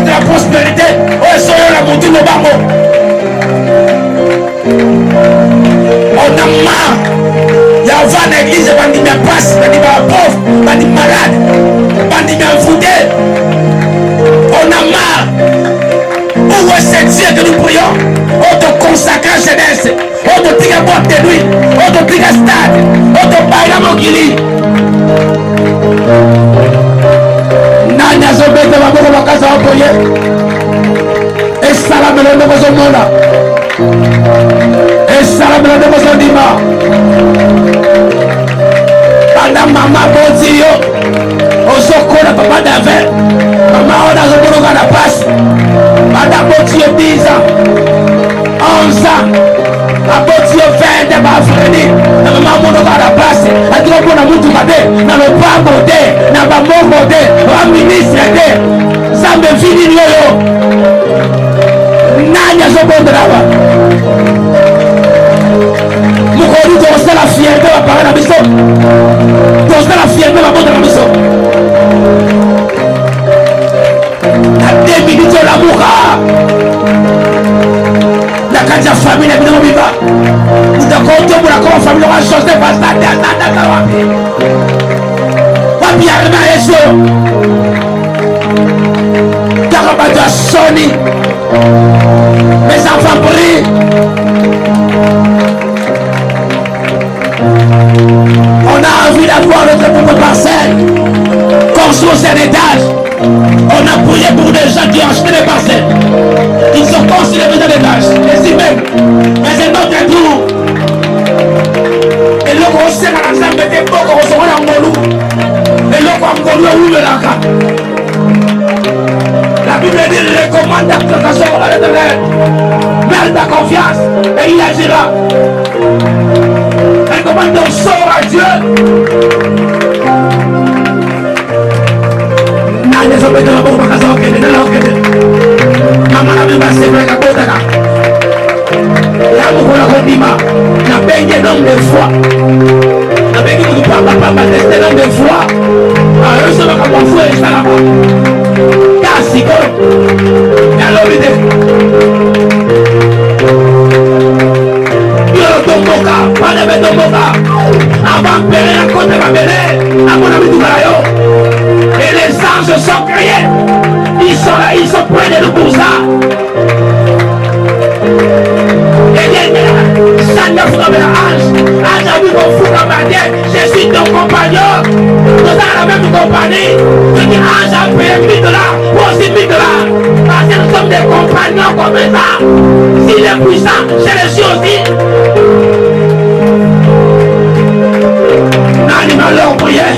porte la prospérité. Oh, soyons la montée de Bango. On a marre. Il y a une église, il y a des passe, il y a des pauvres, il y a des malades, il y a des foutés. On a marre. Où est ce Dieu que nous prions? On te consacre à jeunesse. On te pique à boîte de nuit. On te pique à stade. On te baille à mon guili. Nanya zobete maboko bakaza wapoye. Esala melonde bozo mona. Esala melonde bozo dima. Panda mama boti yo. Ozo kona papa d'ave. Mama ona zoboro kana passe. Panda boti yo 10 ans. 11 ans. Aboti yo 20 ans bafredi. Na mama mono kana passe. Atiko pona mutu kade. Na lopango de. Na bamoko de. Wa ministre de. Zambe fini yoyo. Nanya zobonde lawa. Mukori tosa la fierté va parler la maison. Tosa la fierté va monter la maison. La 2 minutes de l'amour. La carte de famille n'est pas vivante. Vous d'accord pour la famille aura changé parce que pas bien marié. Carabata Sony. Mes enfants brillent. On a envie d'avoir notre propre parcelle. Construire un étage. On a prié pour des gens qui ont acheté des parcelles. Ils ont construit des maisons d'étage. Les immeubles. Mais c'est notre tour. Et le conseil à la salle était beau qu'on recevra dans Molou. Et le Kwangolou est où le Laka. La Bible dit recommande l'application à l'Éternel. Mets ta confiance et il agira. Recommande ton sort à Dieu. Nanya sobe de la boca casa okede de la okede. Mama na biba se frega kota ka. Ya mo kola kodima. Na benye nom de foi. Na benye ku papa tester nom de foi. Ah eux ça va comme foi et ça là-bas. Kasi ko. Ya lo vide. Yo tomboka, pane be tomboka. Avant pere la côte va bele. Amona bitu yo. Et les anges sont criés. Ils sont là, ils sont près de nous pour ça. Et ça ne fera pas l'ange. Ange a vu mon fou comme ma tête. Je suis ton compagnon. Nous avons la même compagnie. Je dis ange a payé 1000 $. Moi aussi 1000 $. Parce que nous sommes des compagnons comme ça. S'il est puissant, je le suis aussi. N'animal leur prière.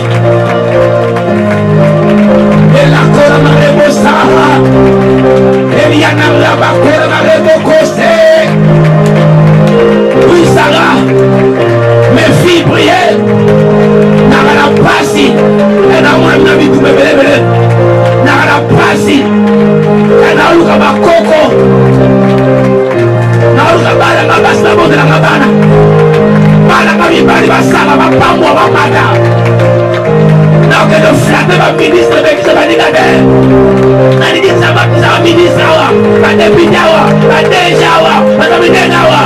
Et la cola marebo Sahara. Et il y a la cola marebo Coste. Oui, Sarah. Mes filles priaient. N'a la passi. Et n'a moins de vie tout bébé. N'a la passi. Et n'a eu ma coco. N'a eu ma basse la bonne de la cabane. Pas la cabine, pas la pas moi, ma madame. Non, que le flatte ma ministre avec ce manigateur. On dit ça va ministre, pas de pidawa, pas de jawa, pas de minenawa.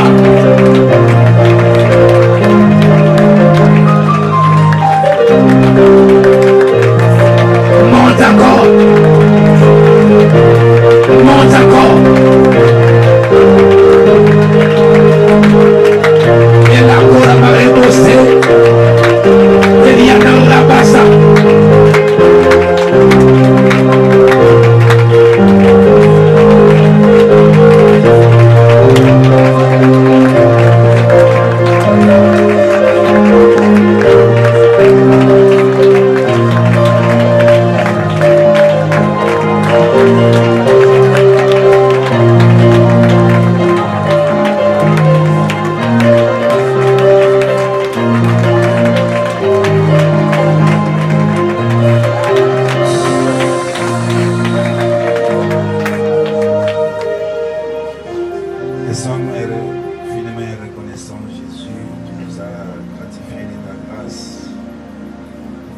Monte encore. Monte encore. Et la cour m'a rebossé. Il y a dans la basse.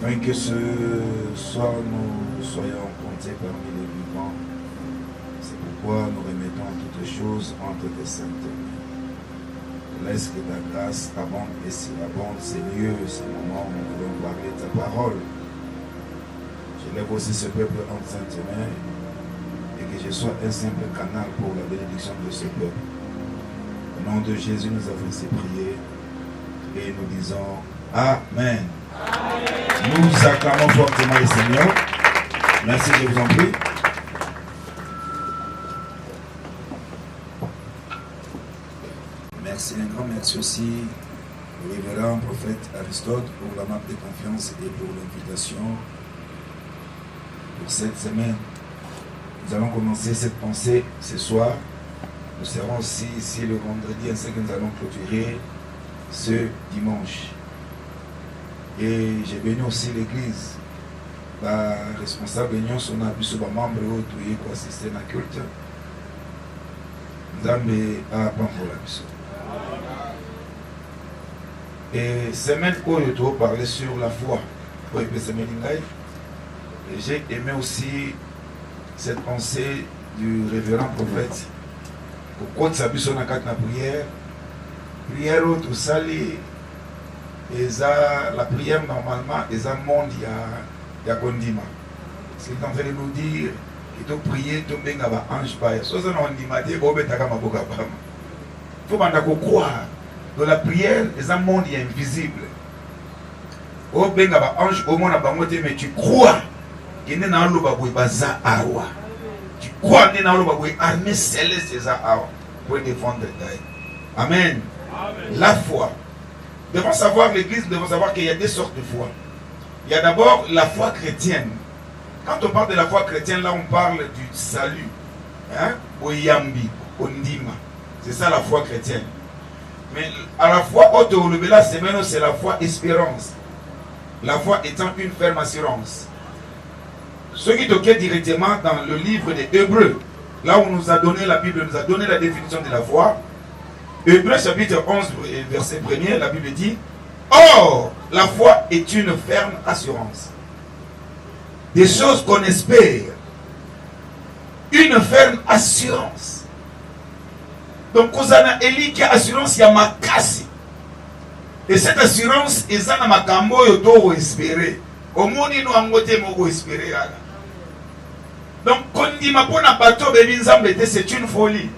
Afin que ce soir nous soyons comptés parmi les vivants pourquoi nous remettons toutes choses entre tes saintes mains. Laisse que ta grâce abonde et surabonde ces lieux, ces moments où nous voulons parler ta parole. Je lève aussi ce peuple entre saintes mains et que je sois un simple canal pour la bénédiction de ce peuple. Au nom de Jésus, nous avons ainsi prié et nous disons Amen. Amen. Nous acclamons fortement le Seigneur. Merci, je vous en prie. Merci, un grand merci aussi au révérend prophète Aristote pour la marque de confiance et pour l'invitation pour cette semaine. Nous allons commencer cette pensée ce soir. Nous serons aussi ici le vendredi, ainsi que nous allons clôturer ce dimanche. Et j'ai béni aussi l'église. La responsable de l'union, son abus sur les membres qui assister à la culte. Nous avons apprendre la mission. Et semaine où je dois parler sur la foi. Et j'ai aimé aussi cette pensée du révérend prophète. Pourquoi tu as vu son acte de prière? Prière où tu salis. La prière normalement est un monde il y a condiment. C'est en train de nous dire que tu prier, tu es un ange païen. Si tu es un ange païen, il faut croire. Dans la prière, c'est un monde invisible. Mais tu crois qu'il y a un awa. Tu crois qu'il y a une armée céleste pour défendre l'État. Amen. La foi. Nous devons savoir, l'Église, nous devons savoir qu'il y a deux sortes de foi. Il y a d'abord la foi chrétienne. Quand on parle de la foi chrétienne, là on parle du salut. Oyambi, Ondima. C'est ça la foi chrétienne. Mais à la fois, c'est la foi espérance. La foi étant une ferme assurance. Ce qui toquait directement dans le livre des Hébreux, là où on nous a donné la Bible, nous a donné la définition de la foi. Hébreux chapitre 11, verset 1er, la Bible dit: Or, la foi est une ferme assurance des choses qu'on espère. Une ferme assurance. Donc, vous avez une assurance, il y a ma casse. Et cette assurance, il y a ma cambo, il y a espérer. Au monde, il y a espérer. Donc, quand on dit que c'est une folie.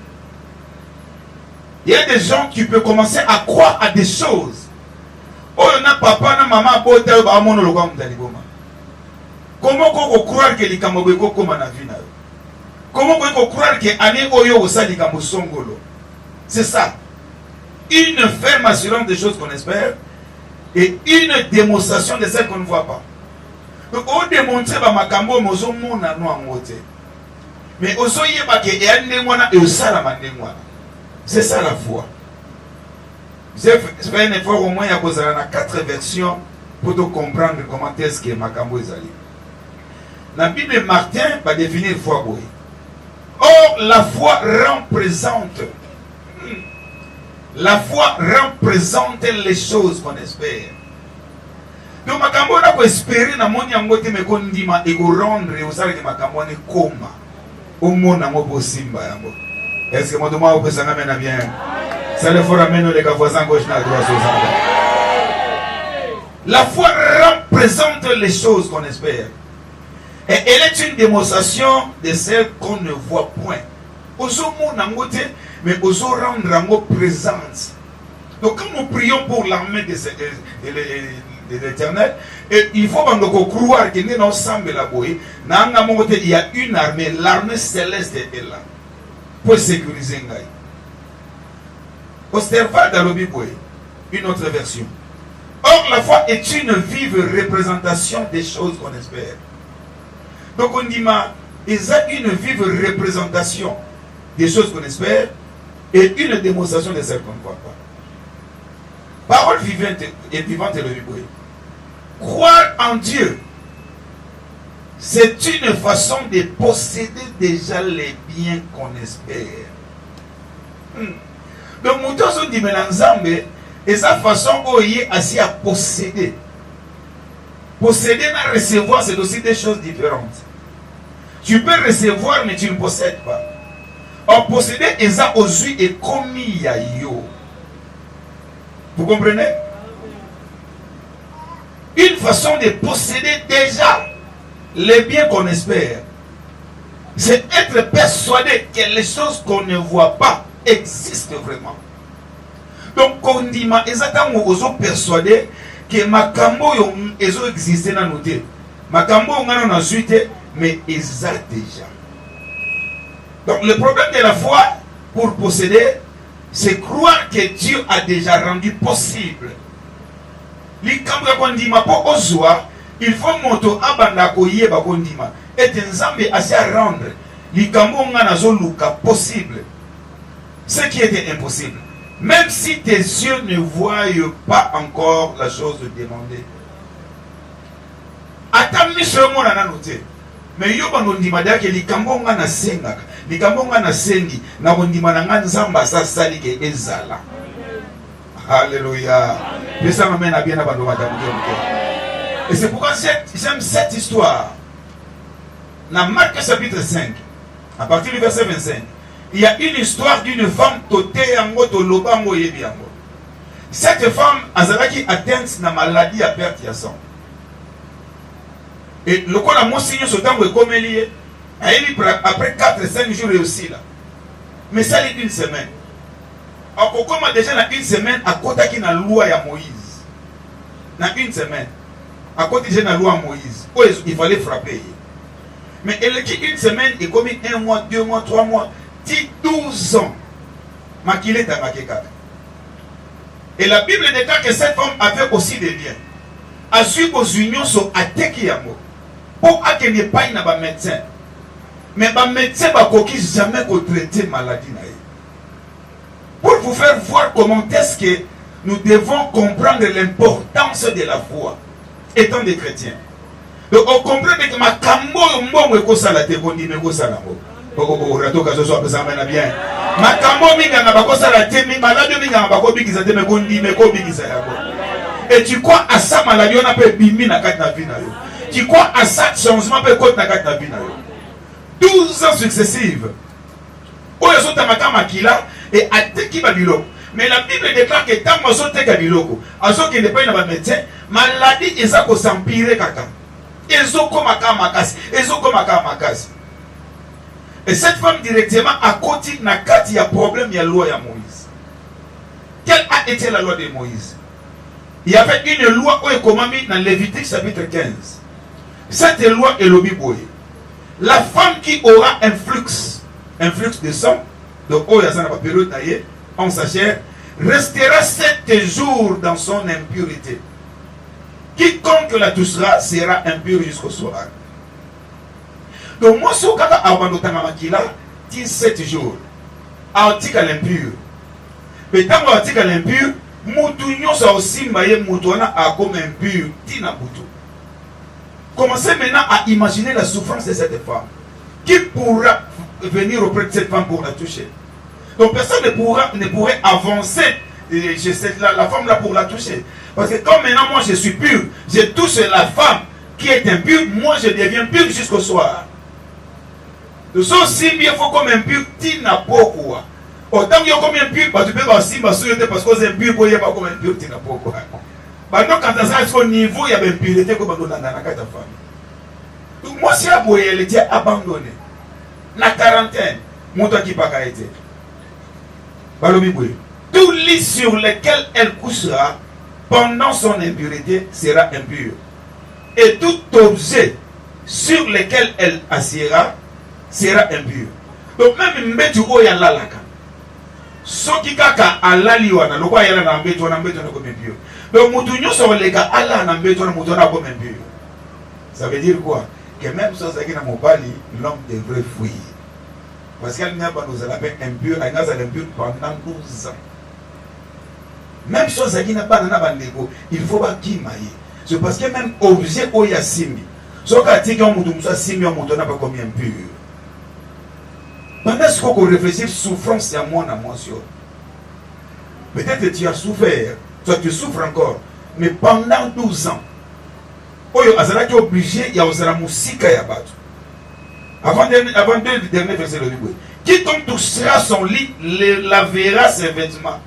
Il y a des gens qui peuvent commencer à croire à des choses. Oh, il y a papa, il y a maman, il y a maman. Comment on peut croire que les Kamobé comme on a vu? Comment on peut croire que l'année Oyo Osali Kamosongolo? C'est ça. Une ferme assurance des choses qu'on espère et une démonstration de celles qu'on ne voit pas. Donc, on démontre que Makambo Mozo Mona no Amote. Mais Osoye Bake et Annemwana et Osalamane. C'est ça la foi. J'ai fait un effort au moins à cause de la 4 versions pour te comprendre comment est-ce que Makambo est allé. La Bible de Martin va définir foi. Or, la foi représente. La foi représente les choses qu'on espère. Donc, Makambo n'a pas espéré dans mon yangote me kondima et go rendre et osale que Makambo ne koma. Au monde n'a pas possible. Est-ce que moi demain vous pensez amène bien? Ça le fera amener les voisins gauche à droite. La foi représente les choses qu'on espère. Et elle est une démonstration de celles qu'on ne voit point. Oso mon nangote, mais oso rendre en présence. Donc quand nous prions pour l'armée de l'Éternel, il faut croire qu'il y a ensemble là-bas. Il y a une armée, l'armée céleste est là pour sécuriser Ngaï. Osterval d'Alobiboé, une autre version. Or, la foi est une vive représentation des choses qu'on espère. Donc on dit, il a une vive représentation des choses qu'on espère et une démonstration de celles qu'on ne voit pas. Parole vivante et vivante et le vibrer. Croire en Dieu, c'est une façon de posséder déjà les biens qu'on espère. Donc, nous avons dit, mais et sa façon où il est assis à posséder. Posséder et recevoir, c'est aussi des choses différentes. Tu peux recevoir, mais tu ne possèdes pas. En posséder eza ozui et commis ya yo. Vous comprenez? Une façon de posséder déjà les biens qu'on espère, c'est être persuadé que les choses qu'on ne voit pas existent vraiment. Donc, on dit, exactement, on est persuadé que makambo yo existé dans nos têtes. Makambo on a ensuite, mais exact déjà. Donc, le problème de la foi pour posséder, c'est croire que Dieu a déjà rendu possible. Likambo kondima po ozwa, il faut moto abanda koyeba kondima. Et nzambe assez à rendre likambo ngana zo luka possible. Ce qui était impossible. Même si tes yeux ne voient pas encore la chose demandée. Atami seulement na noté. Mais yo bando ndima dake likambo ngana senga. Likambo ngana sengi na kondima na ngana nzamba sa sali ke ezala. Alléluia. Et ça m'amène à bien abandonner madame. Et c'est pourquoi j'aime cette histoire. Dans Marc chapitre 5, à partir du verset 25, il y a une histoire d'une femme totée en moto lobango yebiango. Cette femme azalaki atteinte na maladie à perte de sang. Et le corps a mon signe sur tango et comme lié, après 4-5 jours aussi là. Mais ça est une semaine. Alors comment déjà dans une semaine à côté qui na loi ya Moïse. Dans une semaine à côté de la loi Moïse, il fallait frapper. Mais elle est une semaine et comme 1 mois, 2 mois, 3 mois, 10, 12 ans. Makilé ta makekaka. Et la Bible déclare que cette femme avait aussi des biens. A suivre aux unions sont attaqués à moi. Pour qu'elle n'ait pas un médecin. Mais le médecin ne peut jamais traiter maladie. Pour vous faire voir comment est-ce que nous devons comprendre l'importance de la foi, étant des chrétiens. Donc on comprend que ma kambo mbongo ekosala te kondi mekosala ngo. Oko ratoka zo so apesana bien. Ma kambo minga na bakosala te mi malade minga na bakobikisa te mekondi mekobikisa yako. Et tu crois à ça maladie on appelle bimi na kati na vie na yo. Tu crois à ça changement peut côté na kati na vie na yo. 12 ans successives. Oyo so tamaka makila et ateki babilo. Mais la Bible déclare que tant que sote kabiloko, aso qui n'est pas une médecin, maladie eza ko s'empirer kaka. Et cette femme directement à côté na kati ya problème il y a loi ya Moïse. Quelle a été la loi de Moïse? Il y avait une loi où est commandée dans Lévitique chapitre 15. Cette loi est le biboye. La femme qui aura un flux de sang, donc oh ya sana pa période naie, en sa chair, restera 7 jours dans son impurité. Quiconque la touchera sera impur jusqu'au soir. Donc moi, si on a abandonné 17 jours, article l'impur. Mais tant que article l'impur, Moutounion ça aussi maye Moutouana a comme impur. Tina Boutou. Commencez maintenant à imaginer la souffrance de cette femme. Qui pourra venir auprès de cette femme pour la toucher? Donc personne ne pourrait avancer chez la femme là pour la toucher. Parce que comme maintenant moi je suis pur, je touche la femme qui est impure, moi je deviens pur jusqu'au soir. De ce si bien faut comme impur, tu n'as pas quoi. Autant que comme impur, tu peux pas si parce que c'est impur, pour y pas comme impur, tu n'as pas quoi. Maintenant quand tu as ce niveau, il y a une impureté comme dans la femme. Donc moi si la boye elle était abandonnée, la quarantaine, mon toi qui pas été. Tout lit sur lequel elle couchera pendant son impureté sera impur. Et tout objet sur lequel elle assiera sera impur. Donc même mbetu oya lalaka. Soki kaka alali wana lokwa yala na mbetu na comme impur. Donc mutu nyoso leka ala na mbetu na mutu na comme impur. Ça veut dire quoi? Que même sans ça qui na mobali, l'homme devrait fuir. Parce qu'elle n'a pas nous appelle impur, elle n'a pas impur pendant 12 ans. Même chose qui n'a pas bandego, il faut pas qu'il maille. C'est parce que même objet où il y a simbi. Sauf qu'à tigre on mouton ça simbi on mouton n'a pas combien pur. Pendant ce qu'on réfléchit souffrance c'est à moi na mention. Peut-être que tu as souffert, soit tu souffres encore, mais pendant 12 ans. Oyo azala qui obligé il y a osala musika ya batu. Avant deux derniers versets de Bible. Quiconque touchera son lit, lavera ses vêtements,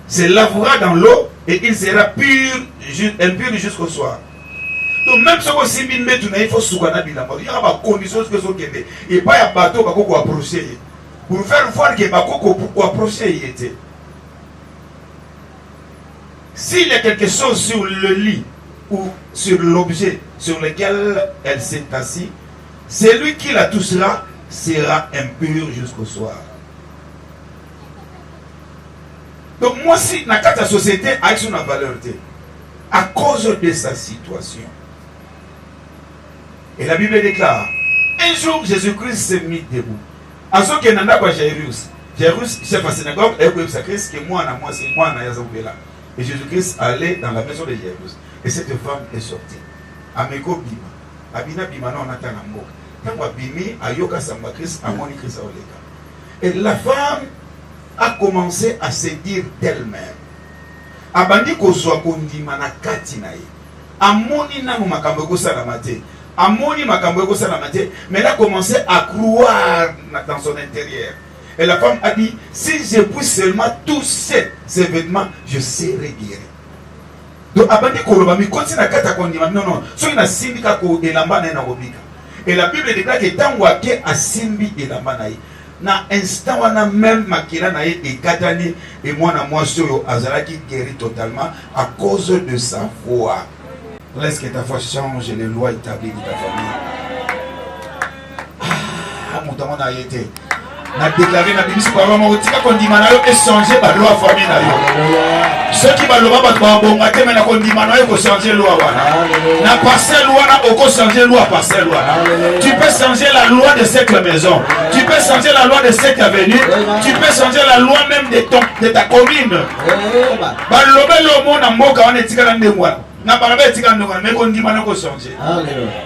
se lavera dans l'eau et il sera impur jusqu'au soir. Donc même si vous avez mis il faut souvenir de la mort. Il y a des conditions que vous avez. Et pas un bateau qui va approcher. Pour faire voir que le bateau va approcher. S'il y a quelque chose sur le lit ou sur l'objet sur lequel elle s'est assise, celui qui la touchera sera impur jusqu'au soir. Donc moi si dans la société a une valeur à cause de sa situation. Et la Bible déclare, un jour Jésus-Christ s'est mis debout. En ce qui n'a pas Jairus, chef à synagogue, et que moi, c'est moi, et Jésus-Christ allait dans la maison de Jairus. Et cette femme est sortie. Ameko Bima. Abina Bima, non, on attend la mort. Quand Bimi, Ayoka Samba Christ, Amoni Christ Oleka. Et la femme a commencé à se dire d'elle-même. Abandi Koswa Kondima na Katinaï. Amoni Nanu Makambeko Salamate. Amoni Makambeko Salamate. Mais elle a commencé à croire dans son intérieur. Et la femme a dit, si je puis seulement toucher ces vêtements, je serai guéri. Donc, Abandi Koloba, mais continue à Kata Kondima. Non, non. So, il a simbi kako elamba na robika. Et la Bible déclare que tant wake a simbi elamba na na instant wana même makila na ye ekatani et moi na moi soyo azalaki guéri totalement à cause de sa foi. Laisse que ta foi change les lois établies de ta famille. Ah, mon temps a été. Na déclaré na Bible par moment otika kondima na yo échanger ba loi famille na yo. Ceux qui ba loba ba bonga te mais na kondima na yo ko changer loi wana. Na passer loi na oko changer loi passer loi. Tu peux changer la loi de cette maison. Tu peux changer la loi de cette avenue. Tu peux changer la loi même de ta commune. Ba loba lo mo na mboka wana etika na ndengwa. Na barabe etika ndengwa mais kondima na ko changer.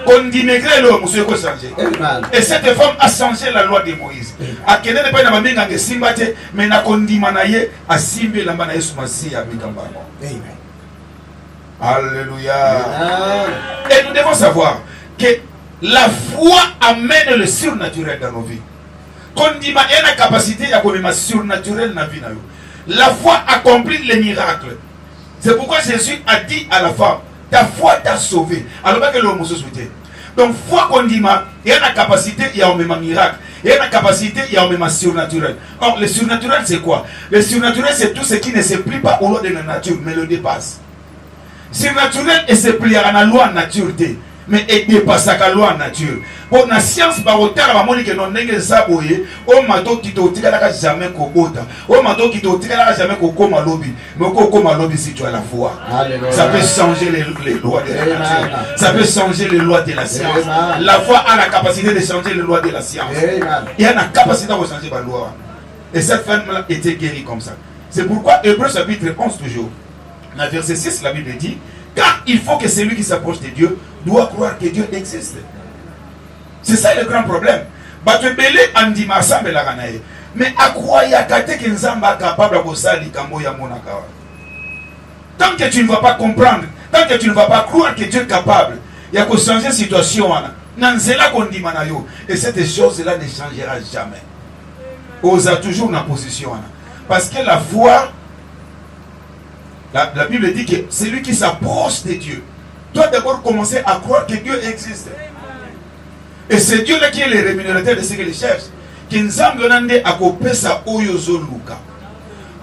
Kondima grelo monsieur ko changer. Et cette femme a changé la loi de Moïse. Akene ne pas na baminga nge simbate mais na kondima na ye asimbe lamba na Yesu Masiya abikambano. Amen. Alléluia. Et nous devons savoir que la foi amène le surnaturel dans nos vies. Kondima a la capacité à connaître le surnaturel dans la vie. La foi accomplit les miracles. C'est pourquoi Jésus a dit à la femme, ta foi t'a sauvé. Alors que l'homme se souhaitait. Donc foi kondima, il y a la capacité, il y a un même miracle. Il y a la capacité, il y a un même surnaturel. Or, le surnaturel c'est quoi? Le surnaturel c'est tout ce qui ne se plie pas au lot de la nature, mais le dépasse. Surnaturel et se plie à la loi nature, mais il dépasse la loi nature. Pour la science, par autant, la monique non n'est zaboye, au mato qui te tira jamais kobota, au mato qui te tira jamais koma lobby, mais koma lobby si tu as la foi. Ça peut changer les lois de la nature, ça peut changer les lois de la science. La foi a la capacité de changer les lois de la science. Il y a la capacité de changer la loi. Et cette femme-là était guérie comme ça. C'est pourquoi Hébreux chapitre 11 toujours, dans verset 6, la Bible dit, car il faut que celui qui s'approche de Dieu doit croire que Dieu existe. C'est ça le grand problème. Mais à quoi il y a que Nzamba capable de sali kambo ya monaka. Tant que tu ne vas pas comprendre, tant que tu ne vas pas croire que Dieu est capable, il y a que changer la situation. Et cette chose-là ne changera jamais. On a toujours une position. Parce que la foi, la Bible dit que c'est lui qui s'approche de Dieu doit d'abord commencer à croire que Dieu existe. Et c'est Dieu-là qui est le rémunérateur de ce qu'il cherche.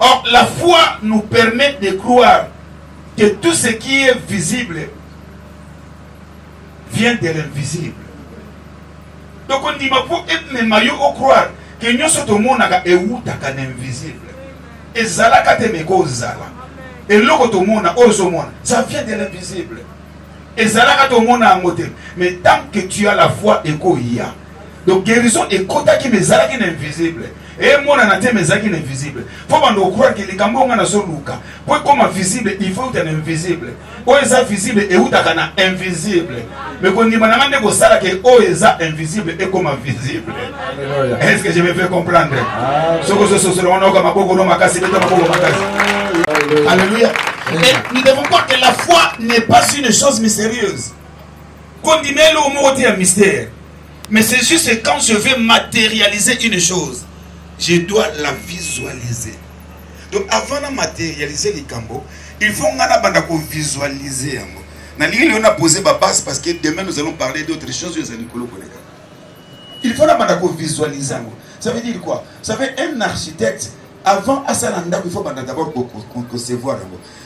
Or, la foi nous permet de croire que tout ce qui est visible vient de l'invisible. Donc on dit, mais faut croire que nous sommes invisible. Et zalaka te meko zala. Et ça vient de l'invisible. Et zalaka to mona angote. Mais tant que tu as la foi, eko ya. Donc guérison est kota qui me zalaki invisible. Et mon anaté me zalaki invisible. Faut pas nous croire que les kambonga na so luka. Pour comme invisible, il faut être invisible. O eza visible et utaka na invisible. Mais quand on dit manamande ko sala que o eza invisible et comme visible. Est-ce que je me fais comprendre? Alléluia. Et nous devons croire que la foi n'est pas une chose mystérieuse. Quand on dit mais le mot est un mystère. Mais c'est juste que quand je veux matérialiser une chose, je dois la visualiser. Donc avant de matérialiser les cambos, il faut qu'on visualiser. On a posé ma base parce que demain nous allons parler d'autres choses. Il faut qu'on visualiser. Ça veut dire quoi? Ça veut dire un architecte, avant à Salanda, il faut d'abord concevoir.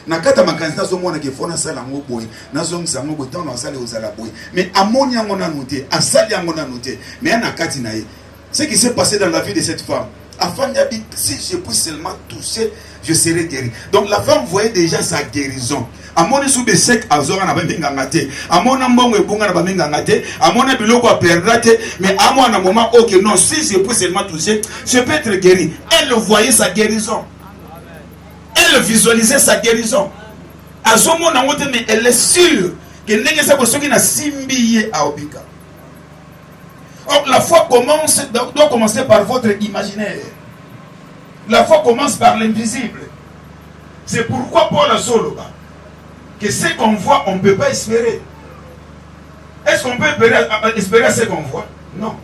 Nakata makanzina zo mona ke fona sala ngo boy nazo msango botan na sala ozala boy mais amoni yango na noté asali yango na noté mais nakati na ye ce qui s'est passé dans la vie de cette femme afin d'habiter si je puisse seulement toucher je serai guéri. Donc la femme voyait déjà sa guérison. Amoni sou be sec azora na benga ngate amona mbongo ebunga na benga ngate amona biloko a perdre mais à moi na moment OK non si je peux seulement toucher je peux être guéri. Elle voyait sa guérison. Elle visualisait sa guérison. À ce moment, mais elle est sûre que n'a simbié à Obika. Or, la foi doit commencer par votre imaginaire. La foi commence par l'invisible. C'est pourquoi Paul a soloba que ce qu'on voit, on ne peut pas espérer. Est-ce qu'on peut espérer ce qu'on voit? Non.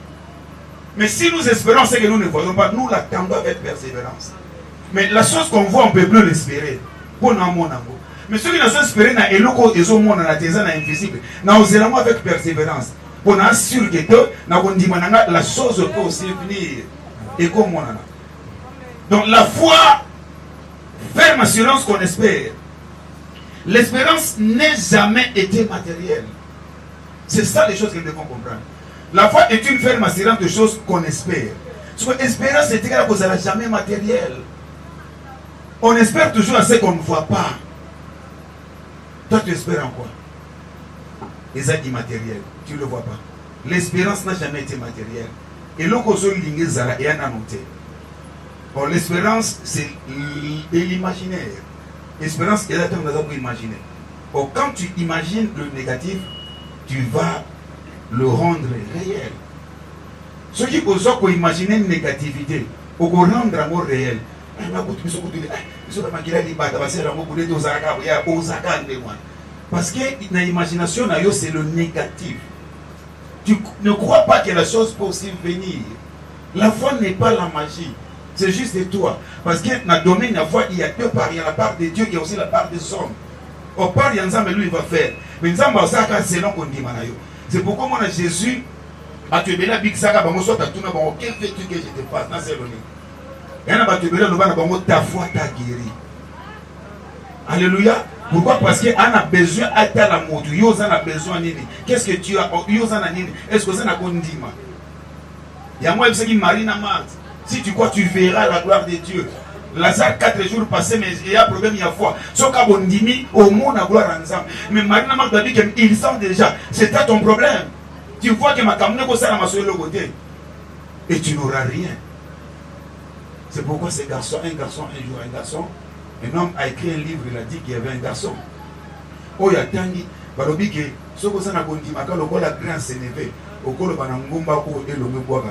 Mais si nous espérons ce que nous ne voyons pas, nous l'attendons avec persévérance. Mais la chose qu'on voit, on ne peut plus l'espérer. Mais ceux qui n'ont pas espéré, ils ont invisible. Nous allons avec persévérance. Pour nous assurer que la chose peut aussi venir. Donc la foi, ferme assurance qu'on espère. L'espérance n'a jamais été matérielle. C'est ça les choses que nous devons comprendre. La foi est une ferme assurance de choses qu'on espère. L'espérance est égale à ça jamais matérielle. On espère toujours à ce qu'on ne voit pas. Toi, tu espères en quoi? Les actes immatériels, tu ne le vois pas. L'espérance n'a jamais été matérielle. Et bon, l'espérance, c'est l'imaginaire. L'espérance est là pour imaginer. Bon, quand tu imagines le négatif, tu vas le rendre réel. Ceux qui osent imaginer une négativité, pour rendre l'amour réel. Parce que l'imagination c'est le négatif. Tu ne crois pas que la chose peut aussi venir. La foi n'est pas la magie. C'est juste de toi. Parce que dans le domaine de la foi, il y a deux parts. Il y a la part de Dieu, il y a aussi la part des hommes. Au part, il y a un lui, il va faire. Mais c'est pourquoi moi, Jésus, quel fais-tu que je te fasse? Ta foi t'a guéri. Alléluia. Pourquoi? Parce qu'on a besoin de la mort. On a besoin de qu'est-ce que tu as? Est-ce que ça n'a pas dit? Il y a moi qui marie na Marthe. Si tu crois, tu verras la gloire de Dieu. Lazare 4 jours passés, mais il y a un problème, il y a foi. Sauf qu'à Bondimi, au monde, la gloire ensemble. Mais Marie na Marthe a dit qu'ils sont déjà. C'est ça ton problème. Tu vois que ma caméra est à ma soeur le côté. Et tu n'auras rien. C'est pourquoi ces garçons, un garçon, un jour un garçon, un homme a écrit un livre, il a dit qu'il y avait un garçon. Oh, il y a Tangi, Balobi, que ce que ça n'a pas dit, mais quand le gars a grand s'élevé, au col de Banangumba, et le Mboa,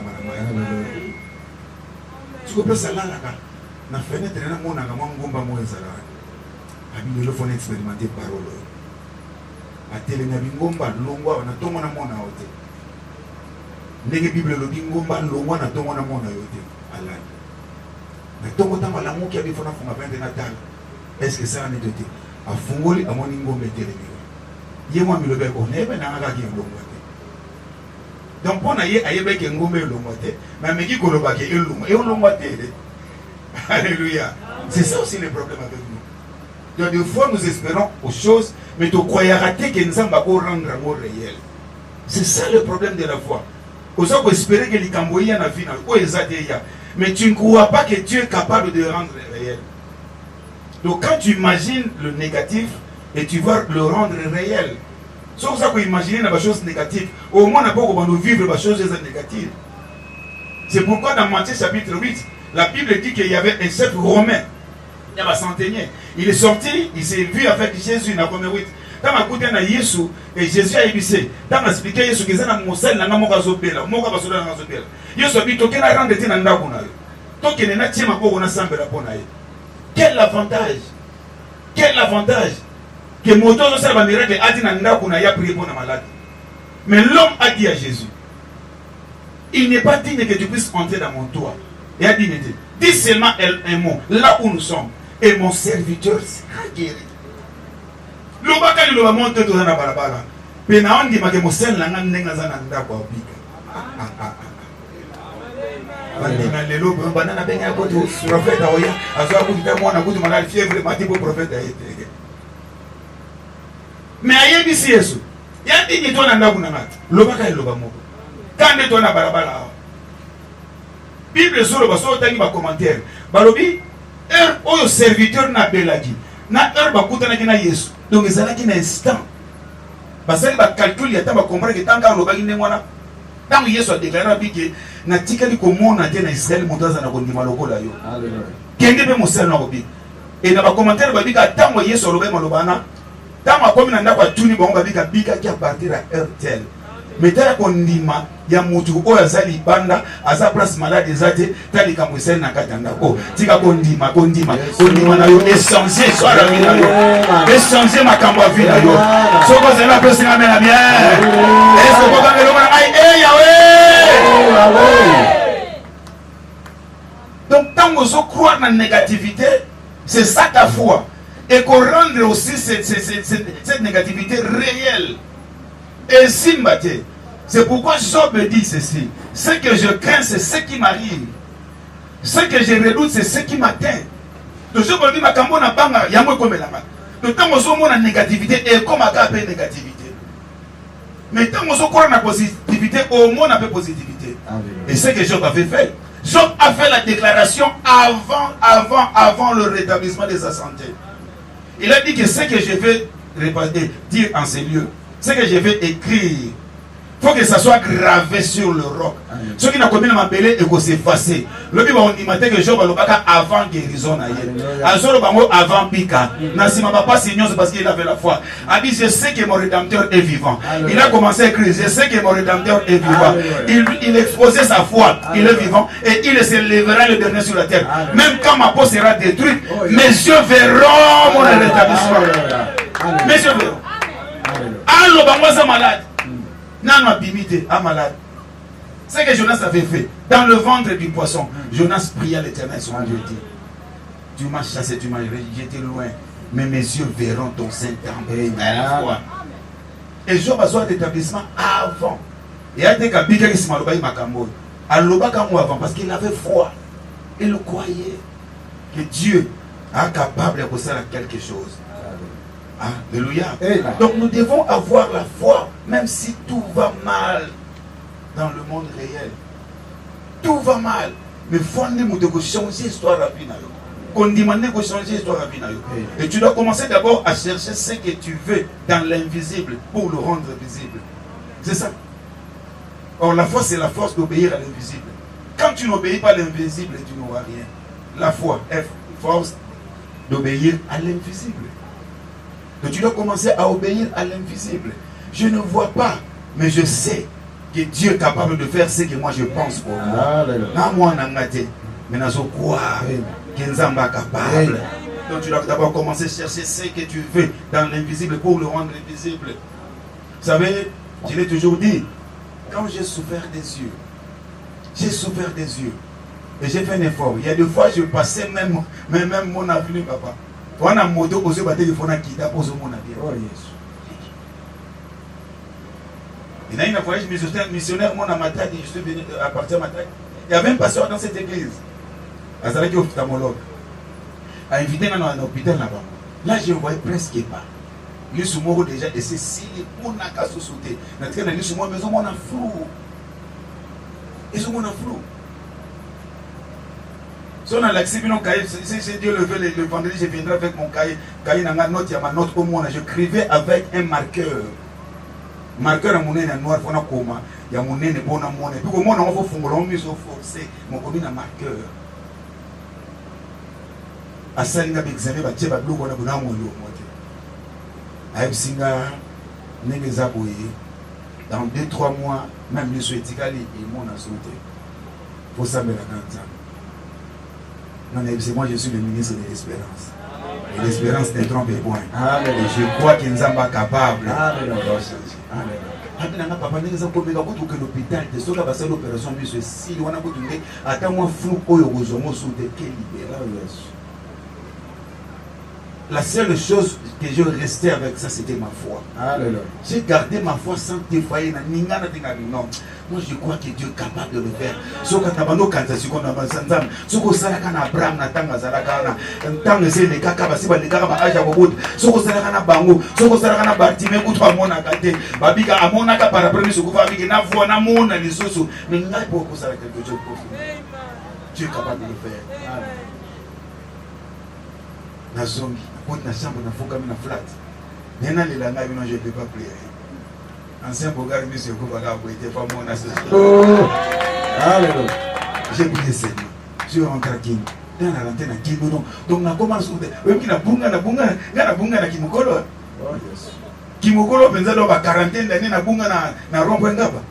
tu comprends ça là, la fenêtre, il y a un Ngumba, moi, ça là. Il faut expérimenter parole. A télé, il y a un Ngumba, l'Ongwa, on a tout le monde à mon aote. Nege Bible, le Ngumba, l'Ongwa, on a tout le monde à mon aote. Allah. Est-ce que ça en est doté? A Fungoli, à mon ingo météo. Yémo mi le bec, on est bien à la guerre. Donc, on a yé à bec et ngomé le moité, mais Meki Kolobake et l'homme, et on l'a moité. Alléluia. C'est ça aussi le problème avec nous. Donc, des fois, nous espérons aux choses, mais tu crois rater que nous allons rendre l'amour réel. C'est ça le problème de la foi. Nous avons espéré que les Cambodgiens n'ont pas vu. Mais tu ne crois pas que Dieu est capable de rendre réel. Donc quand tu imagines le négatif, et tu vas le rendre réel. Sauf ça qu'on imagine la chose négative. Au moins, on va vivre la chose négative. C'est pourquoi dans Matthieu chapitre 8, la Bible dit qu'il y avait un chef romain. Il y avait un centenier. Il est sorti, il s'est vu avec Jésus dans Romain 8. Quand on a écouté Jésus, et Jésus a ébissé. Quand on a expliqué Jésus qu'il y a un monsel, il y a un monsel, Jésus a dit, quel avantage? Quel avantage? Que Moto se va miracle a dit nanda kuna ya prier pour la malade. Mais l'homme a dit à Jésus, il n'est pas digne que tu puisses entrer dans mon toit. Il y a dignité. Dis seulement un mot, là où nous sommes. Et mon serviteur sera guéri. Le bakali le monte tout dans la balabala. Pena on dit que mon sel n'a n'enga zananda kwa bika. Bandina lelo banana benga ko tu prophète oya azwa ku ta mona ku tu malal fièvre mati pour prophète ayete. Mais ayebi si Yesu. Ya dit to na ndaku na ngati. Le bakali le bamoko. Kande to na balabala. Bible sur le baso tangi ba commentaire. Balobi oyo serviteur na belagi. Na bakutana kina Yesu. Donc ils allaient un instant. Parce que ba calcul ya ta ba comprendre que tant que lobaki ndengwana. Tant Yesu a déclaré que na tikali komona te na Israël motaza na kondima lokola yo. Alléluia. Kende be mosel na kobi. Et na ba commentaire ba bika tant Yesu lobe malobana. Tant ma komi na ndako tuni ba ba bika bika ki a partir à RTL. Metala kondima ya mutu oyo azali banda aza place malade ezate tali ka mosel na katanda ko tika kondima na yo échanger soit la vie na yo échanger makambo vida yo soko zela pesi na bien est-ce que quand le mana ai Yahweh. Donc tant que je crois dans la négativité, c'est ça ta foi et qu'on rendre aussi cette négativité réelle et symbolique. C'est pourquoi Job dit ceci. Ce que je crains, c'est ce qui m'arrive. Ce que je redoute, c'est ce qui m'atteint. Donc Job dit, ma cambo na banga, yamo comme la main. Donc tant que la négativité, et comme à la négativité. Mais tant que la positivité, au moins on a fait positivité. Et ce que Job avait fait. Job a fait la déclaration avant le rétablissement de sa santé. Il a dit que ce que je vais dire en ces lieux, ce que je vais écrire, il faut que ça soit gravé sur le roc. Ceux qui n'ont pas commis ma belé et qu'on s'effacer. Le Bible on dit que Job a avant guérison. Avant Pika. Nassima papa Seigneur, c'est parce qu'il avait la foi. Il dit je sais que mon rédempteur est vivant. Il a commencé à écrire je sais que mon rédempteur est vivant. Il exposait sa foi. Il est vivant et il se lèvera le dernier sur la terre. Même quand ma peau sera détruite, mes yeux verront mon rétablissement. Mes yeux verront. Alors, bango malade. Non, bimité, malade. C'est que Jonas avait fait. Dans le ventre du poisson, Jonas pria à l'Éternel, son Dieu dit, tu m'as chassé, tu m'as jeté loin, mais mes yeux verront ton Saint-Temple. Et Job a besoin d'établissement avant. Et il a dit qu'il s'est avant parce qu'il avait foi. Il croyait que Dieu est capable de faire quelque chose. Alléluia. Donc nous devons avoir la foi, même si tout va mal dans le monde réel. Tout va mal. Mais il faut changer l'histoire rapide. Qu'on demande de changer l'histoire rapide. Et tu dois commencer d'abord à chercher ce que tu veux dans l'invisible pour le rendre visible. C'est ça. Or la foi, c'est la force d'obéir à l'invisible. Quand tu n'obéis pas à l'invisible, tu n'auras rien. La foi est force d'obéir à l'invisible. Donc tu dois commencer à obéir à l'invisible. Je ne vois pas, mais je sais que Dieu est capable de faire ce que moi je pense pour moi. Mais je crois que Nzamba est capable. Donc tu dois d'abord commencer à chercher ce que tu veux dans l'invisible pour le rendre visible. Vous savez, je l'ai toujours dit, quand j'ai souffert des yeux, et j'ai fait un effort. Il y a des fois je passais même mon avenue, papa. On a moto pour se battre, il faut quitter pour se monter. Oh yes. Il y a une fois, je suis missionnaire, mon amateur, je suis venu à partir de ma taille. Il y avait un pasteur dans cette église. Azalaki ophtalmologue. A invité dans un hôpital là-bas. Là, je ne voyais presque pas. Les soumoro déjà, et c'est si on n'a qu'à se sauter. Naturellement, les soumoro, mais on a flou. Ils ont flou. Si on a l'accès, si Dieu le veut, le vendredi, je viendrai avec mon cahier. Cahier n'a note, il y a ma note au monde. Je écrivais avec un marqueur. Marqueur à mon nez noir, il y a mon nez bon à mon nez. Puis au monde, on va faire un mise au forcé. Mon commune a marqueur. À ça, il y a des examens, il y a des blous, on a besoin de l'eau. Dans 2-3 mois, même les souhaitikali et mon a sauté. Il faut savoir la grande. Non, c'est moi, je suis le ministre de l'espérance. Et l'espérance ne trompe point. Et je crois que nous sommes capables de changer. papa ndenge komeka kutu ke l'hôpital te soka basala l'opération biso esili wana kutu nde ata mwa flou oyo kozwa mosu te ke libéra Yesu. La seule chose que je restais avec ça, c'était ma foi. Alléluia. J'ai gardé ma foi sans défailler. Non. Moi, je crois que Dieu est capable de le faire. Ce que tu as dit, c'est qu'on a besoin de ce que tu as dit, Abraham, Nathan, Zalakana, Nathan, c'est les Kakaba, c'est les Kakaba, Ajabout, ce que tu as dit, Bango, ce que tu as dit, Bartimé, Koutou, Amona, Kate, Babika, Amona, par après, ce que tu as dit, Navou, Namona, les Soso, mais il n'y a pas beaucoup de quelque chose. Dieu est capable de le faire. Nazongi. Na chambre na foka na flat nena le langa bino je peux pas prier ancien bogar mi se ko baka ko était pas mon associé. Alléluia. J'ai prié Seigneur, je vais rentrer king dans la antenne king non donc na commence même qui na bunga na kimukolo. Oh yes, kimukolo penza do ba quarantaine d'années na bunga na rompo ngaba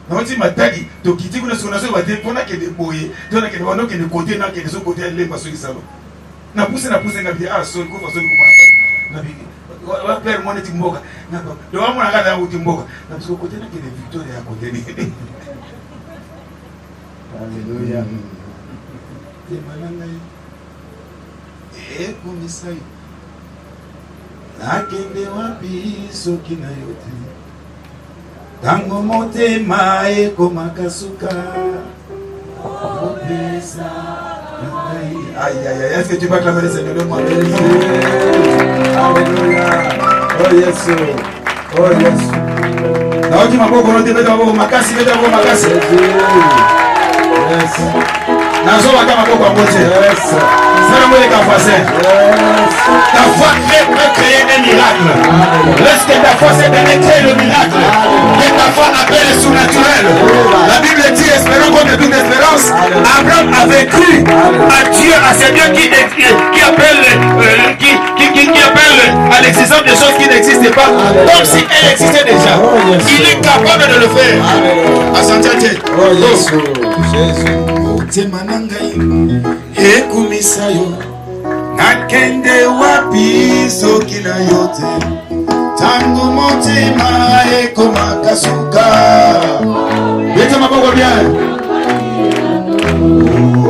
na oti mataki to kiti kuna sona so ba te pona ke de boye to na ke de wano ke de côté na ke de so côté le ba so kisalo na pousse ngapi so ko fa so ko na bi wa père mon eti mboka na ko do wa mona kada uti mboka na so côté na ke de Victoria ya côté ni. Alléluia. Te malanga kumisai nakende wapi soki na yote tango motema ekomakasuka opesa. Aïe, aïe, aïe, est-ce que tu vas clamer le Seigneur de moi? Alléluia. Oh yes. Oh yes. Now tu m'as pas volonté de voir ma casse, de voir ma casse. Yes. Nazo wa kama kwa ngoje. Yes. Sana mwele ka facer. Yes. Ta foi peut créer un miracle. Lorsque ta foi c'est de créer le miracle. Que ta foi appelle le surnaturel. La Bible dit espérons contre toute espérance. Abraham avait cru à Dieu, à ce Dieu qui appelle à l'existence des choses qui n'existent pas, comme si elles existaient déjà. Il est capable de le faire. À Santiago. Oh Jésus. Temanangai ekumisayo nakende wapi soki na yote tangu motima ekomakasuka. Beta maboko bien.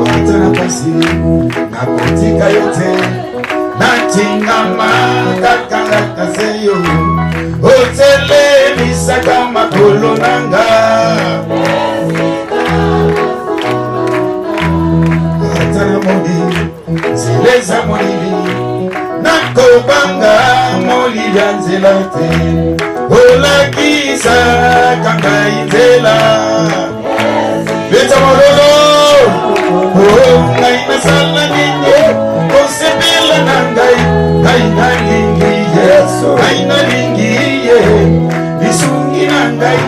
Hata nafasi napotika yote natingama kakanga kaseyo otele misaka makolo nanga zileza molili nakobanga molili ya nzela te olakisa kangai nzela beta mololo ngai nasala nini kosepela na ngai nalingi yesu ngai nalingi ye lisungi na ngai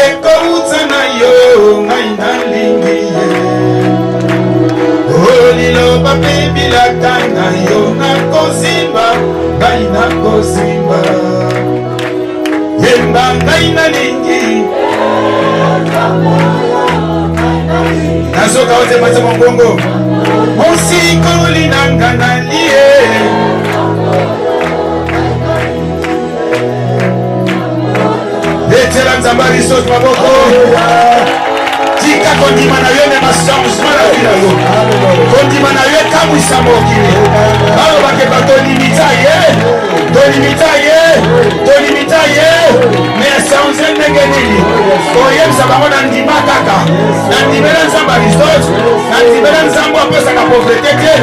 ekouta na yo ngai nalingi ye liloba bibilaka na yo nakozimba ngai nakozimba yemba ngai nalingi nazoka otemate mongongo mosikoli nanga nalie etela nzambe arisote maboko tika kondima na yo mema changement na vie na yo kondima na yo ekamwisa mokili balobakeba tolimita ye mais change ndenge nini koyebisa bango na ndima kaka na ndimela nzambe aristote na ndimela nzambe apesaka pauvreté te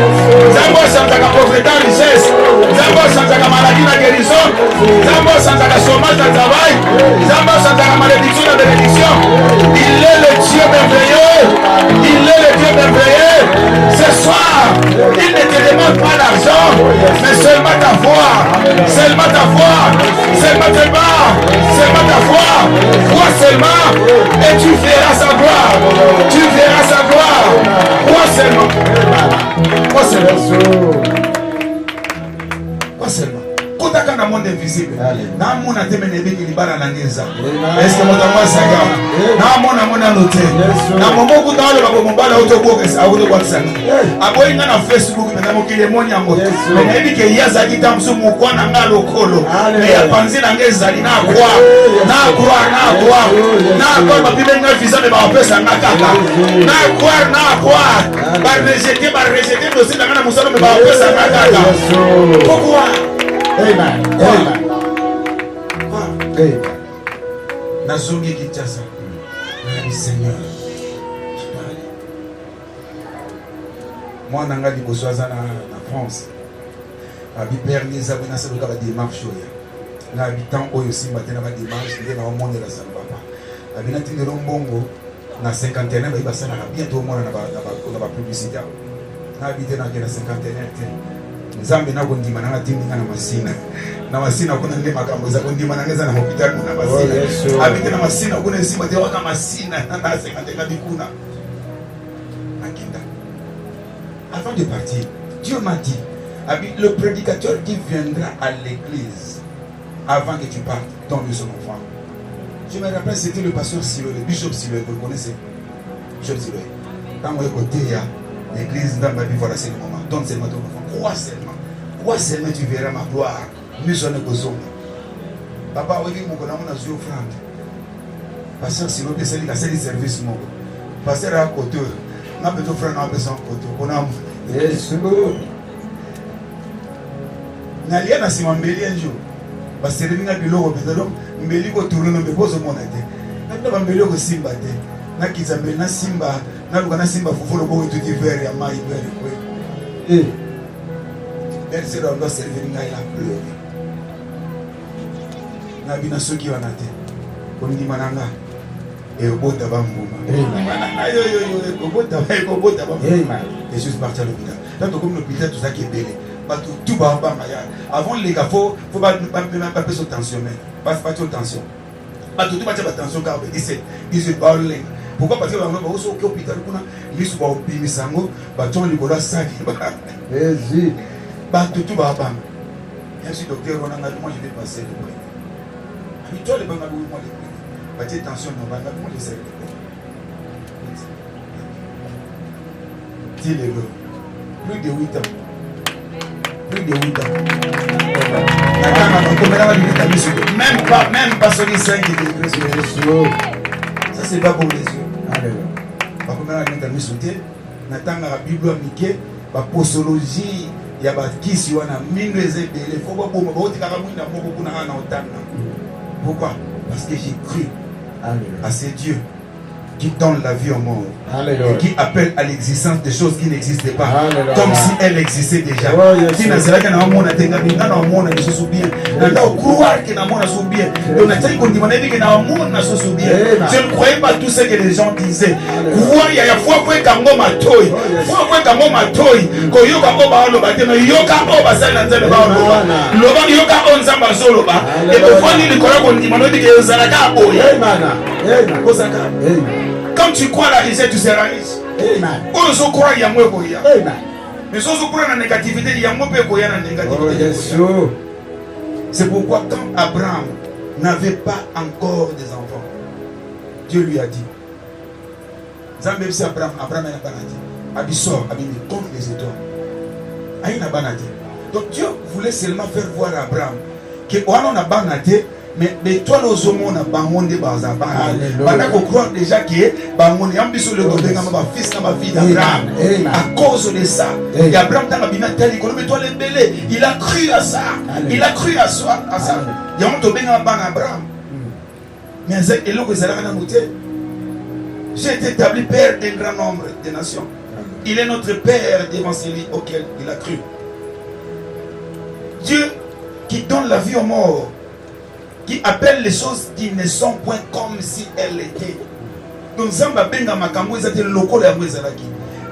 nzambe osanzaka pauvreté en richesse nzambe osanzaka maladi na guérison nzambe osanzaka chômage na travail nzambe osanzaka malédiction na bénédiction. Il est le Dieu merveilleux, il est le Dieu merveilleux. Ce soir, il ne te demande pas d'argent, mais seulement ta foi, seulement ta foi, seulement tes bas, seulement ta foi, crois seulement et tu verras sa gloire, tu verras sa gloire, crois seulement, crois seulement, crois seulement. kotaka na monde invisible na mona te mene biki libala na ngeza est-ce que mon amour saga na mona noté na momo ku na lo ba mbala auto box auto box aboyi na Facebook na mokile moni yango mais biki yaza kitamsu mukwana ngalo kolo mais ya panzi na ngeza na kwa ba bibe nga visa me ba pesa na kaka na kwa ba rejeter dossier na musalo me ba pesa na kaka pourquoi amen nazongi kitasa na Seigneur moi nanga liboso aza na France abi permis za bena se loka ba démarche oya na habitant oyo simba tena ba démarche nde na monde la samba papa abina tindelo mbongo na 51 ba ibasana bientôt mona na ba publicité na habité na kena 51 te nzambe na kondima na tindinga na masina kuna nde makambo za kondima na ngeza na hospital na masina habité na masina kuna simba te waka masina na 51 bikuna akinda avant de partir Dieu m'a dit le prédicateur qui viendra à l'église avant que tu partes, donne son enfant. Je me rappelle, c'était le pasteur Siloé, le bishop Siloé, vous le connaissez? Bishop Siloé. Quand on est côté, il y a l'église dans ma vie, voilà, c'est le moment. Donne seulement ton enfant. Crois seulement, tu verras ma gloire. Nous sommes besoin. Papa, oui, mon collègue, on a joué offrande. Pasteur Siloé, c'est le service. Pasteur à côté, on a besoin de frère, on a besoin de côté. Yes, nalia na sima mbeli un jour baseremi na biloko pedalo mbeli ko tourner me bozo mona te na ba mbeli ko simba te na kizambe na simba na luka na simba fufolo ko tout hiver ya mai bere ko elle doit servir ngai la pleurer na bina soki wana te ko ndima nanga et obota ba mbuma yo obota ba et juste partir le village tant comme le village tout ça qui est belé tout bas avant les gars faut pas faire sur tension mais pas sur tension tout pas attention car ils parlent pourquoi parce que on va au hôpital kuna lisu ba opimisango ba ton likola saki ezi ba tout bas même si docteur on a moi je vais passer le point ami toi le bon moi le pas tension non ba moi je sais dis-le plus de 8 ans plus de 8 ans. Même pas sur les 5 degrés sur les yeux. Ça, c'est pas pour les yeux. Pas comme la Bible américaine, la posologie, il y a des qui sont en mine les épées. Il faut pas pourquoi? Parce que j'ai cru à ces dieux qui donne la vie au monde. Alléluia. Et qui appelle à l'existence des choses qui n'existaient pas. Alléluia. Comme si elles existaient déjà. Si nous avons un monde qui croire que nous sommes bien. Je ne croyais pas tout ce que les gens disaient. Il y a fois que quand tu crois la richesse, tu seras riche. Quand tu crois qu'il y a moins de rien. Mais si tu crois dans la négativité, il y a moins de négativité. C'est pourquoi quand Abraham n'avait pas encore des enfants, Dieu lui a dit, Zambé c'est Abraham n'a pas dit, Abissor, Abimi, compte les étoiles. Aïe n'a pas dit. Donc Dieu voulait seulement faire voir à Abraham que on a banaté. Mais l'étoile aux hommes n'a pas monde bazar. On croit déjà que on est ambitieux le côté comme ma fils comme ma fille d'Abraham. À cause de ça, et Abraham dans la Bible tel il a cru à ça. Il a cru à ça. Il y a un tombé dans Abraham. Mais et le j'ai été établi père d'un grand nombre de nations. Il est notre père devant celui auquel il a cru. Dieu qui donne la vie aux morts, qui appelle les choses qui ne sont point comme si elles étaient. Donc Zamba Benga Makambo, ils étaient locaux de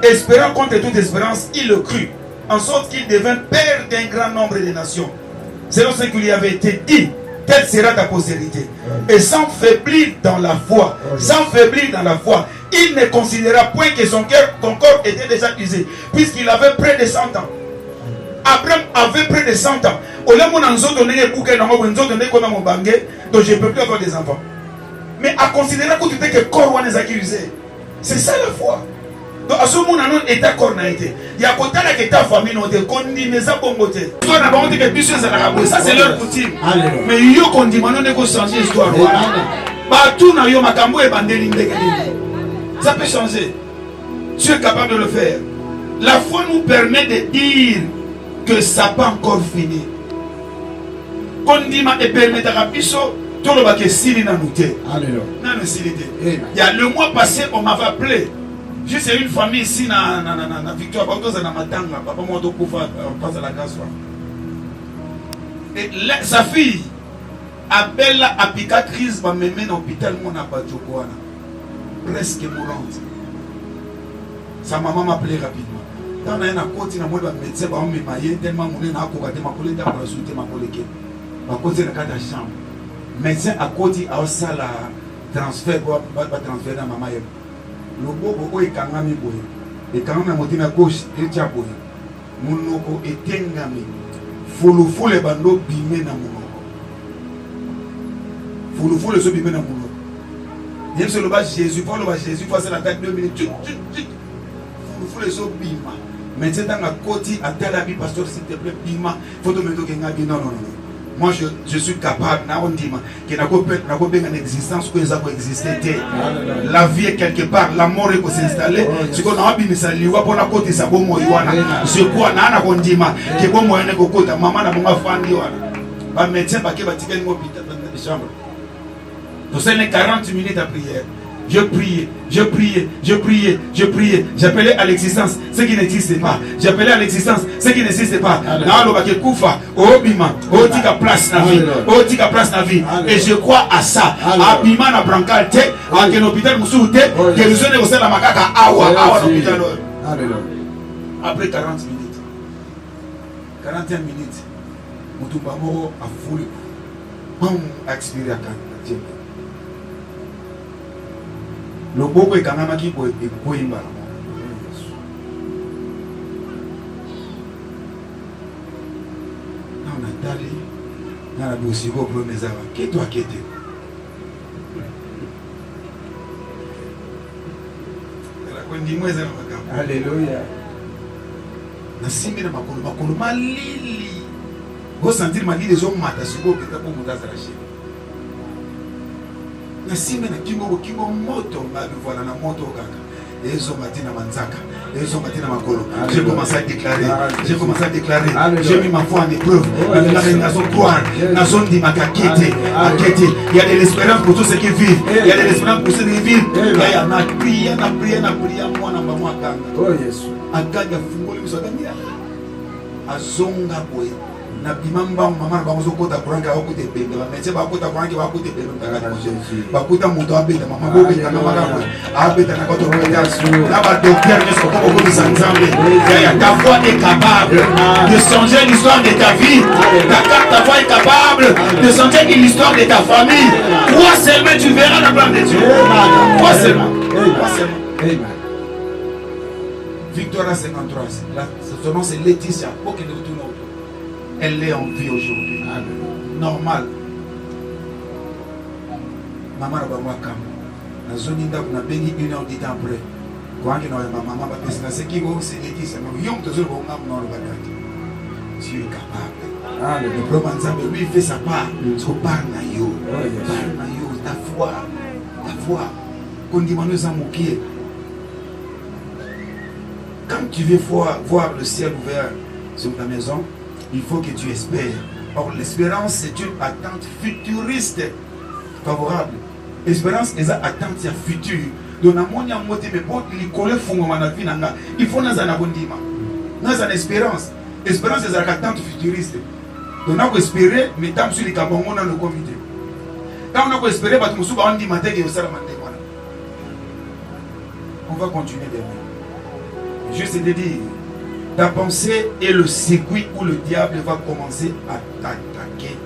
espérant contre toute espérance, il le crut, en sorte qu'il devint père d'un grand nombre de nations. Selon ce qui lui avait été dit, telle sera ta postérité. Et sans faiblir dans la foi, il ne considéra point que son corps était déjà usé, puisqu'il avait près de 100 ans. Abraham avait près de 100 ans. Au lieu mon anzo donner les bouquets, non, mon anzo donner comme mon banguet, donc je ne peux plus avoir des enfants. Mais à considérer que tu que corps ou les accusés, c'est ça la foi. Donc à ce moment là, état corps n'a été. Il y a côté là qui ta famille non te condamné mais ça bon côté. Toi n'a pas dit que bisous ça la ça c'est leur coutume. Mais yo condamné non ne changer histoire. Partout dans yo makambo et bandeli ndeke. Ça peut changer. Tu es capable de le faire. La foi nous permet de dire que ça n'a pas encore fini. Condamné et permet à biso tout le bac est sili dans nous. Alléluia. Il y a le mois passé, on m'avait appelé. Juste une famille ici dans Victoire, dans Matanga, papa Moto Koufa, passe à la grâce. Et sa fille, Abella applicatrice, va me mettre dans l'hôpital, mon abadjokouana. Presque mourante. Sa maman m'a appelé rapidement. Quand on a un côté, on a un médecin, on m'a maillé, tellement mon nez n'a pas ma collègue, on a souhaité ma collègue. Ma côté, on a la chambre. Médecin à côté a aussi la transfert pour transférer dans maman. Le bobo est quand même boy. Et quand même monté à gauche et tiens boy. Mon logo est tengami. Faut le bando bimé dans mon logo. Faut le so bimé dans mon logo. Même si le bas Jésus, faut le bas Jésus, faut c'est la tête 2 minutes. Faut le so bima. Mais c'est dans la côté à tel ami pasteur s'il te plaît bima. Faut te mettre au non. Moi, je suis capable, qu'il n'y a pas une existence que ça peut exister. La vie est quelque part, la mort est pour s'installer. Ce qu'on a dit, c'est que pour la côté, c'est bon, moi, je crois, que bon, moi, maman n'a pas fait un médecin, qui va tirer une hôpital dans la chambre. Donc, c'est 40 minutes à prière. Je priais. J'appelais à l'existence ce qui n'existe pas. J'appelais à l'existence ce qui n'existe pas. Et je crois à ça. Abima na brancard te, à quel hôpital moussou te, que nous sommes au sein de la macaca awa l'hôpital. Après 40 minutes, 41 minutes, Moutoumbamo a foulé. Bon, expiré à 40. Le bobo est quand même qui peut être coimba. On a talé dans la boussole pour mes avants. Qu'est-ce que tu as? Alléluia. Na simbi na makolo malili. Vous sentir malili les hommes mata sur vous que tu as pour monter à la chaîne. Na simbi na kingo moto ngabi voilà na moto kaka. Ezo matina manzaka. Ezo matina makolo. J'ai commencé à déclarer. J'ai mis ma foi en épreuve. La réincarnation croire. La zone di makakete. Il y a de l'espérance pour tous ceux qui vivent. Il y a de l'espérance pour ceux qui vivent. Il y a na prière moi na maman kanga. Oh Yesu. Akanya fungoli msodamia. Azonga boy. Na bimamba mama bamuzo kota kuranga bakute bende bametse bakota kurangi bakute bende mtakati bakuta muto abenda mama bobe kana mara abenda na koto royasu na ba docteur ne sont pas beaucoup nzambe ta foi est capable de changer l'histoire de ta vie ta foi est capable de changer l'histoire de ta famille. Crois seulement, tu verras la gloire de Dieu. Crois seulement. Amen. Victoria 53, son nom c'est Laetitia. Elle est en vie aujourd'hui. Normal. Maman n'a pas moi comme. La zone où on a béni une heure de temps après. Quand on a maman, c'est qui vous c'est Laetitia. Dieu est capable. Le problème, lui, il fait sa part. So part na yo. Ta foi. Quand on dit quand tu veux voir le ciel ouvert sur ta maison, il faut que tu espères. Or, l'espérance, c'est une attente futuriste favorable. L'espérance, c'est une attente future. Donc, il faut une espérance. L'espérance, c'est une attente futuriste. Donc, on a espéré, mais tant sur les Cameroun dans le comité. Quand on a espéré, on va continuer demain. Juste de dire, ta pensée est le circuit où le diable va commencer à t'attaquer.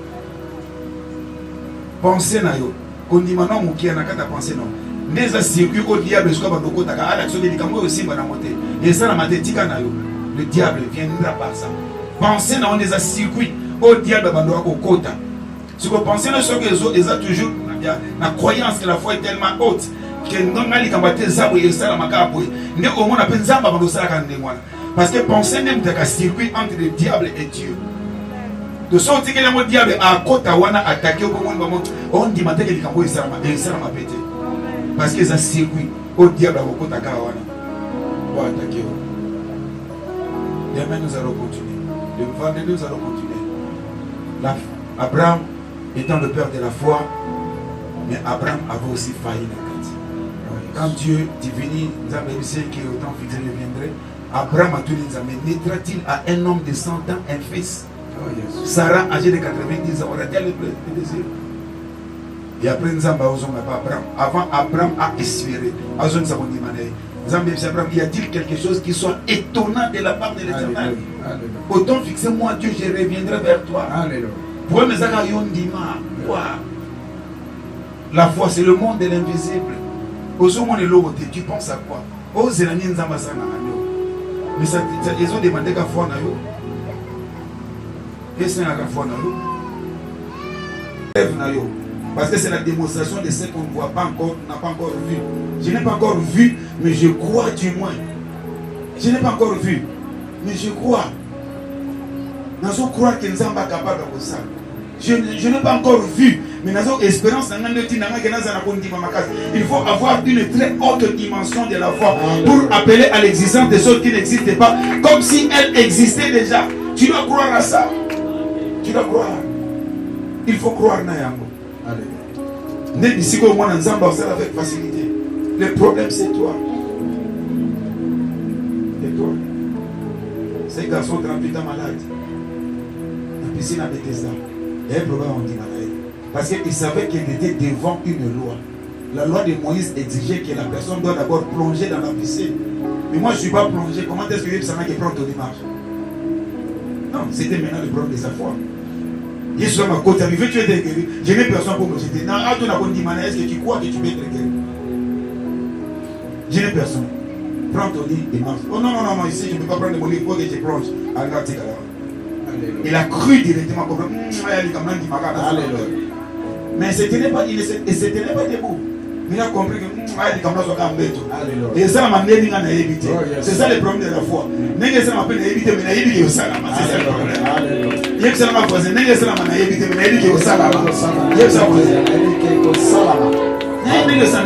Pensez na yo. Quand dit maintenant mon qui a ta pensée non. Mais un circuit où le diable est comme beaucoup taka. Alors sur les cameroun aussi va monter. Et ça la mathématique na yo. Le diable viendra par ça. Pensez na on est un circuit au diable bandora kokota. Si vous pensez que ceux qui ont toujours la croyance que la foi est tellement haute que non ali kambate zabu yesala makaboy ne au moins appelle zamba bandosala kandengwana parce que penser même de circuit entre le diable et Dieu. De sorte que le diable a kota wana attaquer au moment on dit matin que likambo yesala ma pété parce que ça circuit au diable a kota kawana pour attaquer. Demain nous allons continuer. Le vendredi nous allons continuer. Abraham étant le père de la foi, mais Abraham avait aussi failli la quête. Quand Dieu divinit, nous avons dit que autant fixé reviendrait, Abraham a tout dit, mais naîtra-t-il à un homme de 100 ans un fils? Sarah, âgée de 90 ans, aura-t-elle le désir? Et après, nous avons dit Abraham. Avant, Abraham a espéré. Y a-t-il quelque chose qui soit étonnant de la part de l'Éternel? Autant fixé moi, Dieu, je reviendrai vers toi. Pour mes la foi, c'est le monde de l'invisible. Tu penses à quoi? Mais ça, ils ont demandé qu'à foi. Parce que c'est la démonstration de ce qu'on ne voit pas encore, n'a pas encore vu. Je n'ai pas encore vu, mais je crois du moins. Je n'ai pas encore vu, mais je crois. Nous allons croire que nous sommes capables de ça. Je n'ai pas encore vu, mais nous avons espérance. Il faut avoir une très haute dimension de la foi pour appeler à l'existence des choses qui n'existent pas, comme si elles existaient déjà. Tu dois croire à ça. Tu dois croire. Il faut croire Nayango. Avec facilité. Le problème c'est toi. C'est toi. Ces garçons 38 ans malades. La piscine à Bethesda. Il y a un problème on dit malade. Parce qu'ils savaient qu'ils étaient devant une loi. La loi de Moïse exigeait que la personne doit d'abord plonger dans la piscine. Mais moi je ne suis pas plongé. Comment est-ce que ça m'a qui prend ton image? Non, c'était maintenant le problème de sa foi. Jésus m'a côté arrivé, tu es guéri. Je n'ai personne pour me jeter. Est-ce que tu crois que tu peux être guéri? Je n'ai personne. Prends ton lit et marche. Oh non, ici je ne peux pas prendre mon lit, il faut que je plonge. Il a cru directement comme mais ce n'était pas debout. Il a compris que et ça m'a évité. C'est ça le problème de la foi. C'est ça le problème. Il y a ça voisin. Il y a ça